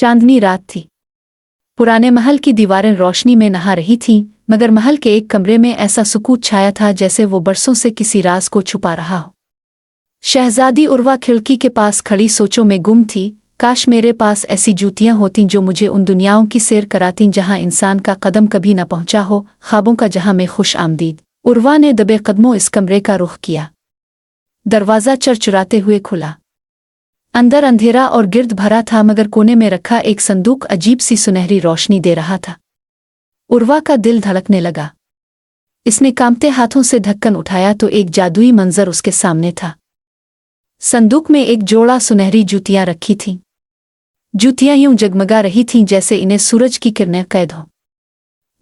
चांदनी रात थी। पुराने महल की दीवारें रोशनी में नहा रही थीं, मगर महल के एक कमरे में ऐसा सुकून छाया था जैसे वो बरसों से किसी राज को छुपा रहा हो। शहजादी उर्वा खिड़की के पास खड़ी सोचों में गुम थी। काश मेरे पास ऐसी जूतियां होतीं जो मुझे उन दुनियाओं की सैर करातीं जहां इंसान का कदम कभी न पहुंचा हो, ख्वाबों का जहां में खुश आमदीद। उर्वा ने दबे कदमों इस कमरे का रुख किया। दरवाज़ा चरचुराते हुए खुला। अंदर अंधेरा और गिर्द भरा था, मगर कोने में रखा एक संदूक अजीब सी सुनहरी रोशनी दे रहा था। उर्वा का दिल धड़कने लगा। इसने कांपते हाथों से ढक्कन उठाया तो एक जादुई मंजर उसके सामने था। संदूक में एक जोड़ा सुनहरी जूतियां रखी थीं। जूतियां यूं जगमगा रही थीं जैसे इन्हें सूरज की किरणें कैद हों।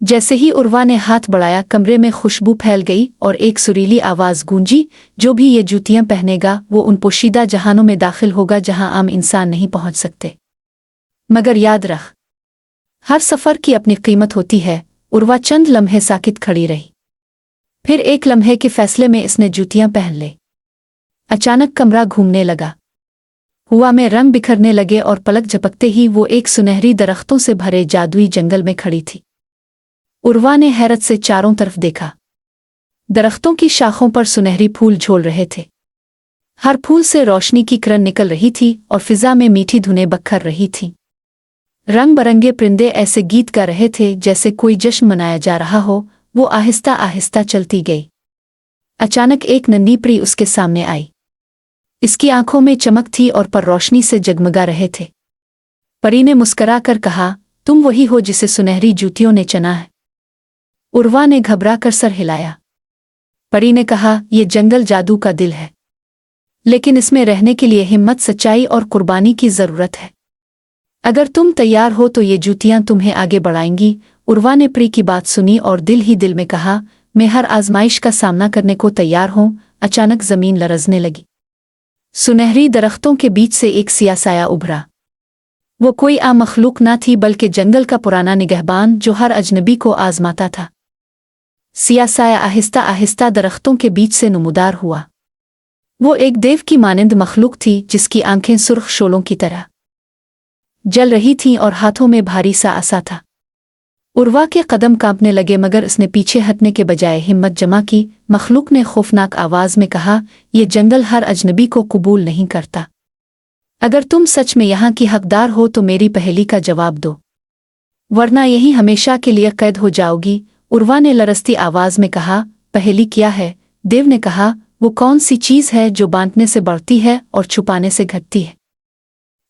जैसे ही उर्वा ने हाथ बढ़ाया, कमरे में खुशबू फैल गई और एक सुरीली आवाज़ गूंजी, जो भी ये जूतियां पहनेगा वो उन पोशीदा जहानों में दाखिल होगा जहां आम इंसान नहीं पहुंच सकते। मगर याद रख, हर सफ़र की अपनी कीमत होती है। उर्वा चंद लम्हे साकित खड़ी रही। फिर एक लम्हे के फैसले में इसने जूतियां पहन ले। अचानक कमरा घूमने लगा। हवा में रंग बिखरने लगे और पलक झपकते ही वो एक सुनहरी दरख्तों से भरे जादुई जंगल में खड़ी थी। उर्वा ने हैरत से चारों तरफ देखा। दरख्तों की शाखों पर सुनहरी फूल झोल रहे थे। हर फूल से रोशनी की किरण निकल रही थी और फिजा में मीठी धुनें बखर रही थीं। रंग बरंगे परिंदे ऐसे गीत गा रहे थे जैसे कोई जश्न मनाया जा रहा हो। वो आहिस्ता आहिस्ता चलती गई। अचानक एक नन्ही परी उसके सामने आई। इसकी आंखों में चमक थी और पर रोशनी से जगमगा रहे थे। परी ने मुस्करा कर कहा, तुम वही हो जिसे सुनहरी जूतियों ने चुना है। उर्वा ने घबरा कर सर हिलाया। परी ने कहा, यह जंगल जादू का दिल है, लेकिन इसमें रहने के लिए हिम्मत, सच्चाई और कुर्बानी की जरूरत है। अगर तुम तैयार हो तो ये जूतियां तुम्हें आगे बढ़ाएंगी। उर्वा ने परी की बात सुनी और दिल ही दिल में कहा, मैं हर आजमाइश का सामना करने को तैयार हूं। अचानक जमीन लरजने लगी। सुनहरी दरख्तों के बीच से एक सियाह साया उभरा। वो कोई आम मखलूक ना थी बल्कि जंगल का पुराना निगहबान जो हर अजनबी को आजमाता था। सियाह साया आहिस्ता आहिस्ता दरख्तों के बीच से नुमदार हुआ। वो एक देव की मानिंद मखलूक थी जिसकी आंखें सुर्ख शोलों की तरह जल रही थीं और हाथों में भारी सा आसा था। उर्वा के कदम कांपने लगे, मगर उसने पीछे हटने के बजाय हिम्मत जमा की। मखलूक ने खौफनाक आवाज में कहा, यह जंगल हर अजनबी को कबूल नहीं करता। अगर तुम सच में यहाँ की हकदार हो तो मेरी पहेली का जवाब दो, वरना यही हमेशा के लिए कैद हो जाओगी। उर्वा ने लरसती आवाज में कहा, पहेली क्या है? देव ने कहा, वो कौन सी चीज है जो बांटने से बढ़ती है और छुपाने से घटती है?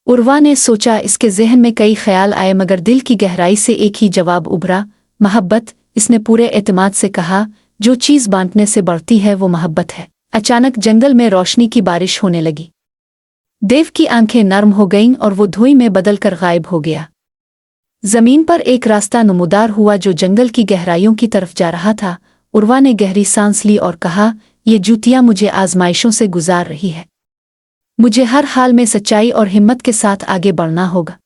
उर्वा ने सोचा। इसके ज़हन में कई ख्याल आए, मगर दिल की गहराई से एक ही जवाब उभरा, मोहब्बत। इसने पूरे एतमाद से कहा, जो चीज़ बांटने से बढ़ती है वो मोहब्बत है। अचानक जंगल में रोशनी की बारिश होने लगी। देव की आंखें नर्म हो गईं और वो धुएं में बदलकर गायब हो गया। जमीन पर एक रास्ता नमूदार हुआ जो जंगल की गहराइयों की तरफ जा रहा था। उर्वा ने गहरी सांस ली और कहा, ये जूतियां मुझे आजमाइशों से गुजार रही है। मुझे हर हाल में सच्चाई और हिम्मत के साथ आगे बढ़ना होगा।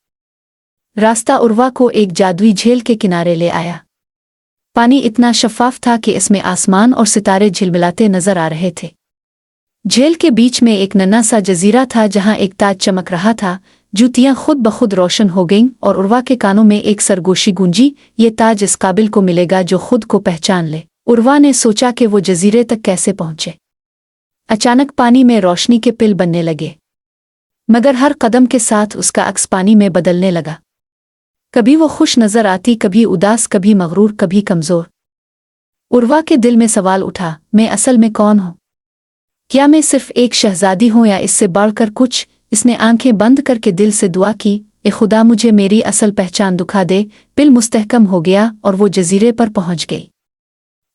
रास्ता उर्वा को एक जादुई झील के किनारे ले आया। पानी इतना शफाफ था कि इसमें आसमान और सितारे झिलमिलाते नजर आ रहे थे। झील के बीच में एक नन्हा सा जजीरा था जहां एक ताज चमक रहा था। जूतियां खुद बखुद रोशन हो गईं और उर्वा के कानों में एक सरगोशी गूंजी, ये ताज इस काबिल को मिलेगा जो खुद को पहचान ले। उर्वा ने सोचा कि वो जजीरे तक कैसे पहुंचे। अचानक पानी में रोशनी के पिल बनने लगे, मगर हर कदम के साथ उसका अक्स पानी में बदलने लगा। कभी वो खुश नजर आती, कभी उदास, कभी मगरूर, कभी कमजोर। उर्वा के दिल में सवाल उठा, मैं असल में कौन हूँ? क्या मैं सिर्फ एक शहजादी हूँ या इससे बढ़कर कुछ? इसने आंखें बंद करके दिल से दुआ की, ए खुदा मुझे मेरी असल पहचान दिखा दे। पिल मुस्तहकम हो गया और वो जजीरे पर पहुंच गई।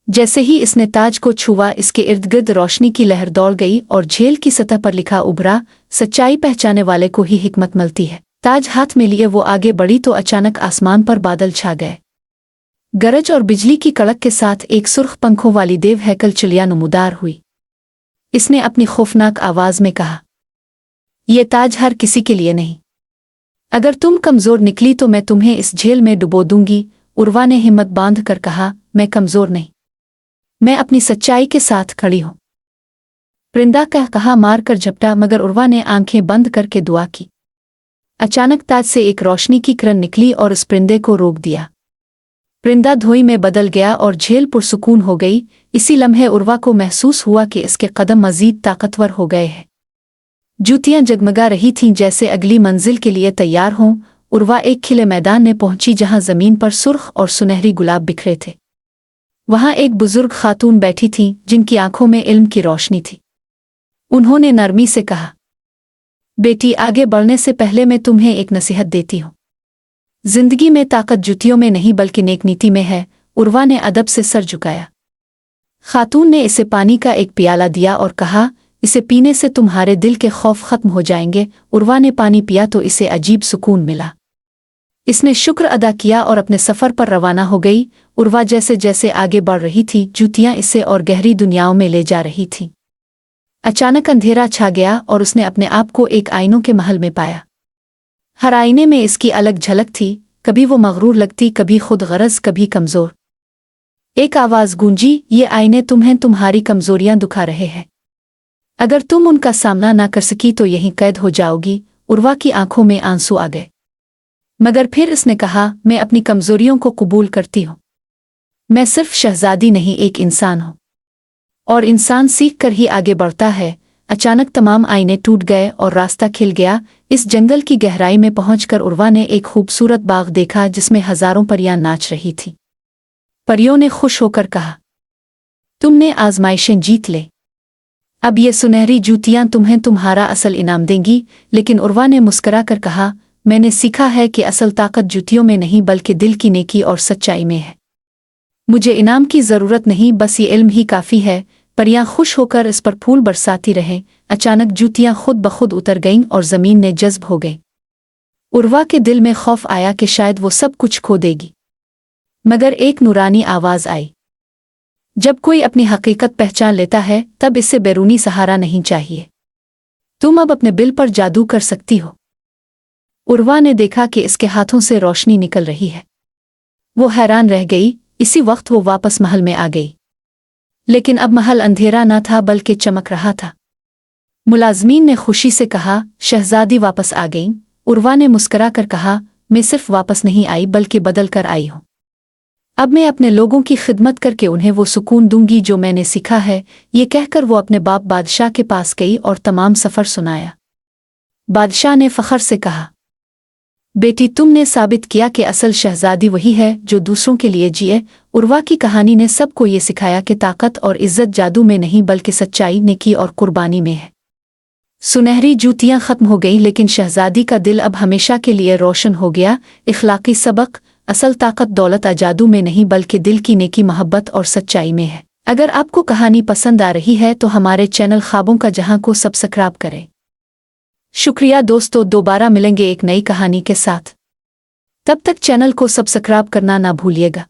जैसे ही इसने ताज को छुआ, इसके इर्द गिर्द रोशनी की लहर दौड़ गई और झील की सतह पर लिखा उभरा, सच्चाई पहचाने वाले को ही हिकमत मिलती है। ताज हाथ में लिए वो आगे बढ़ी तो अचानक आसमान पर बादल छा गए। गरज और बिजली की कड़क के साथ एक सुर्ख पंखों वाली देव हैकल चिड़िया नमूदार हुई। इसने अपनी खौफनाक आवाज में कहा, ये ताज हर किसी के लिए नहीं। अगर तुम कमजोर निकली तो मैं तुम्हें इस झील में डुबो दूंगी। उर्वा ने हिम्मत बांध कर कहा, मैं कमजोर नहीं, मैं अपनी सच्चाई के साथ खड़ी हूं। परिंदा कहा मार कर झपटा, मगर उर्वा ने आंखें बंद करके दुआ की। अचानक ताज से एक रोशनी की किरण निकली और उस परिंदे को रोक दिया। परिंदा धोई में बदल गया और झील पुरसुकून हो गई। इसी लम्हे उर्वा को महसूस हुआ कि इसके कदम मजीद ताकतवर हो गए हैं। जूतियां जगमगा रही थीं जैसे अगली मंजिल के लिए तैयार हों। उर्वा एक खिले मैदान में पहुंची जहां जमीन पर सुर्ख और सुनहरी गुलाब बिखरे थे। वहां एक बुजुर्ग खातून बैठी थीं जिनकी आंखों में इल्म की रोशनी थी। उन्होंने नरमी से कहा, बेटी, आगे बढ़ने से पहले मैं तुम्हें एक नसीहत देती हूँ। जिंदगी में ताकत जूतियों में नहीं बल्कि नेक नीति में है। उर्वा ने अदब से सर झुकाया। खातून ने इसे पानी का एक प्याला दिया और कहा, इसे पीने से तुम्हारे दिल के खौफ खत्म हो जाएंगे। उर्वा ने पानी पिया तो इसे अजीब सुकून मिला। इसने शुक्र अदा किया और अपने सफ़र पर रवाना हो गई। उर्वा जैसे जैसे आगे बढ़ रही थी, जूतियां इसे और गहरी दुनियाओं में ले जा रही थीं। अचानक अंधेरा छा गया और उसने अपने आप को एक आईनों के महल में पाया। हर आईने में इसकी अलग झलक थी। कभी वो मगरूर लगती, कभी खुद गरज, कभी कमज़ोर। एक आवाज़ गूंजी, ये आईने तुम्हें तुम्हारी कमज़ोरियां दुखा रहे हैं। अगर तुम उनका सामना ना कर सकी तो यहीं कैद हो जाओगी। उर्वा की आंखों में आंसू आ गए, मगर फिर इसने कहा, मैं अपनी कमज़ोरियों को कबूल करती हूँ। मैं सिर्फ शहजादी नहीं, एक इंसान हूँ, और इंसान सीख कर ही आगे बढ़ता है। अचानक तमाम आईने टूट गए और रास्ता खिल गया। इस जंगल की गहराई में पहुंचकर उर्वा ने एक खूबसूरत बाग देखा जिसमें हजारों परियां नाच रही थीं। परियों ने खुश होकर कहा, तुमने आजमाइशें जीत ले। अब ये सुनहरी जूतियां तुम्हें तुम्हारा असल इनाम देंगी। लेकिन उर्वा ने मुस्करा कर कहा, मैंने सीखा है कि असल ताकत जूतियों में नहीं बल्कि दिल की नेकी और सच्चाई में है। मुझे इनाम की ज़रूरत नहीं, बस ये इल्म ही काफ़ी है। परियां खुश होकर इस पर फूल बरसाती रहें। अचानक जूतियां खुद ब खुद उतर गईं और ज़मीन ने जज्ब हो गई। उर्वा के दिल में खौफ आया कि शायद वो सब कुछ खो देगी, मगर एक नूरानी आवाज़ आई, जब कोई अपनी हकीकत पहचान लेता है तब इससे बैरूनी सहारा नहीं चाहिए। तुम अब अपने दिल पर जादू कर सकती हो। उर्वा ने देखा कि इसके हाथों से रोशनी निकल रही है। वो हैरान रह गई। इसी वक्त वो वापस महल में आ गई, लेकिन अब महल अंधेरा न था बल्कि चमक रहा था। मुलाजमीन ने खुशी से कहा, शहजादी वापस आ गईं। उर्वा ने मुस्करा कर कहा, मैं सिर्फ वापस नहीं आई बल्कि बदल कर आई हूँ। अब मैं अपने लोगों की खिदमत करके उन्हें वो सुकून दूंगी जो मैंने सीखा है। ये कहकर वो अपने बाप बादशाह के पास गई और तमाम सफ़र सुनाया। बादशाह ने फ़ख्र से कहा, बेटी, तुमने साबित किया कि असल शहजादी वही है जो दूसरों के लिए जिए। उर्वा की कहानी ने सबको ये सिखाया कि ताकत और इज्जत जादू में नहीं बल्कि सच्चाई, नेकी और कुर्बानी में है। सुनहरी जूतियां खत्म हो गईं, लेकिन शहजादी का दिल अब हमेशा के लिए रोशन हो गया। इखलाकी सबक, असल ताकत दौलत जादू में नहीं बल्कि दिल की नेकी, मोहब्बत और सच्चाई में है। अगर आपको कहानी पसंद आ रही है तो हमारे चैनल ख्वाबों का जहां को सब्सक्राइब करें। शुक्रिया दोस्तों, दोबारा मिलेंगे एक नई कहानी के साथ। तब तक चैनल को सब्सक्राइब करना ना भूलिएगा।